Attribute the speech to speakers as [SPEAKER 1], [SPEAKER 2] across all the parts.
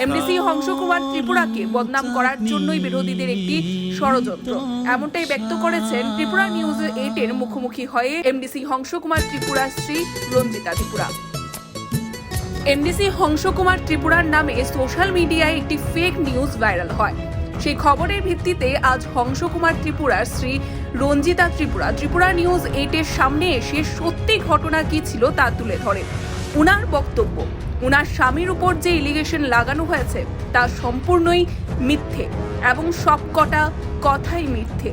[SPEAKER 1] MDC হংসকুমার ত্রিপুরাকে বদনাম করার জন্যই বিরোধীদের একটি ষড়যন্ত্র, এমনটাই ব্যক্ত করেছেন ত্রিপুরা নিউজ 8-এর মুখোমুখি হয়ে এমডিসি হংসকুমার ত্রিপুরার স্ত্রী রঞ্জিতা ত্রিপুরা। এমডিসি হংসকুমার ত্রিপুরার নামে সোশ্যাল মিডিয়ায় একটি ফেক নিউজ ভাইরাল হয়। সেই খবরের ভিত্তিতে আজ হংসকুমার ত্রিপুরার স্ত্রী রঞ্জিতা ত্রিপুরা ত্রিপুরা নিউজ 8-এর সামনে এসে সত্যি ঘটনা কি ছিল তা তুলে ধরেন। উনার বক্তব্য, উনার স্বামীর উপর যে এলিগেশন লাগানো হয়েছে তা সম্পূর্ণই মিথ্যে এবং সবকটা কথাই মিথ্যে।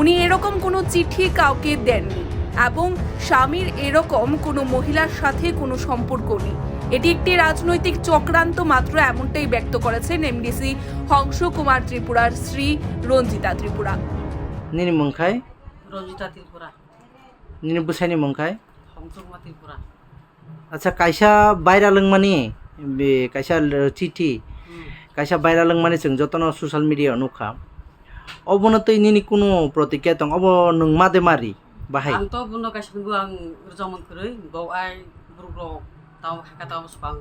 [SPEAKER 1] উনি এরকম কোনো চিঠি কাউকে দেননি এবং স্বামীর এরকম কোনো মহিলার সাথে কোনো সম্পর্ক নেই। এটি একটি রাজনৈতিক চক্রান্ত মাত্র, এমনটাই ব্যক্ত করেছেন এমডিসি হংসকুমার ত্রিপুরার শ্রী রঞ্জিতা ত্রিপুরা।
[SPEAKER 2] নিনি মংখাই
[SPEAKER 3] রঞ্জিতা ত্রিপুরা,
[SPEAKER 2] নিনি বুসাইনি মংখাই
[SPEAKER 3] হংসকুমার ত্রিপুরা।
[SPEAKER 2] আচ্ছা কাইসা বাইরা লংমানি বে কাইসা চিঠি কাইসা বাইরা লংমানি जों যতন সোশ্যাল মিডিয়া নুখা অবনতই নিনি কোনো প্রতিক্রিয়া দं অব नों मादे मारि बाहाय
[SPEAKER 3] आंथ' बुंनो गासिबो आं रजामन खरै बाव आइ ब्रुब्र ताव हाका ताव सबां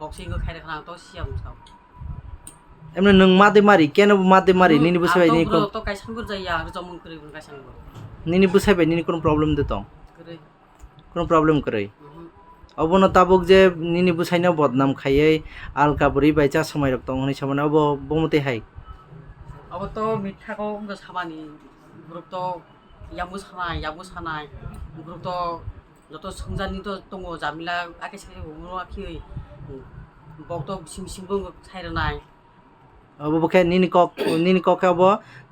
[SPEAKER 3] बक्सिंग खायरे खाना आंथ' सियाम साव
[SPEAKER 2] एमने नों मादे मारि केन मादे मारि निनि बुसाबाय निनि को
[SPEAKER 3] तो गायसांबो जाया रजामन खरै बुं गायसांबो
[SPEAKER 2] निनि बुसाबाय निनि कोनो प्रॉब्लम दे दं
[SPEAKER 3] खरै
[SPEAKER 2] कोनो प्रॉब्लम करै अबनो ताबुक जे निनि बुसाइनो बदनाम खायै आलका बुरि बायचा समय रक दं हनि सामने अब बमते हाय
[SPEAKER 3] अब तो मिठाखौ सामानि ग्रुप तो यामु सानाय ग्रुप तो जत संजानि तो दङ जामिला आके साइ हमरो आखि बक तो सिमसिमबो साइरनाय
[SPEAKER 2] अब बखे निनि कक अब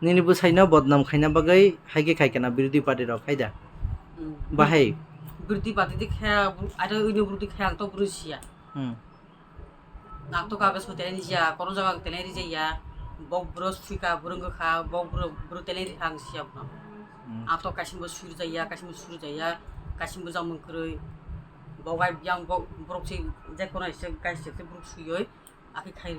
[SPEAKER 2] निनि बुसाइनो बदनाम खाइना बागै हाइके खाइकेना बिरोधी पार्टी रक खाइदा बाहाय
[SPEAKER 3] बिरोधी पार्टी देखा आरो इनो बिरोधी खाया तो ब्रुसिया नाक तो कागज होतेनि जिया कोनो जगा तेलेरि जाया बक ब्रस फिका बुरंगखा बक ब्रु तेलेरि हांसिया आंथ' गासिबो सुर जाया गासिबो जामोन खरै बावगाय बियां बक ब्रकसि जेखोनो एसे गाइसे ब्रुक सुयै आखि खाइ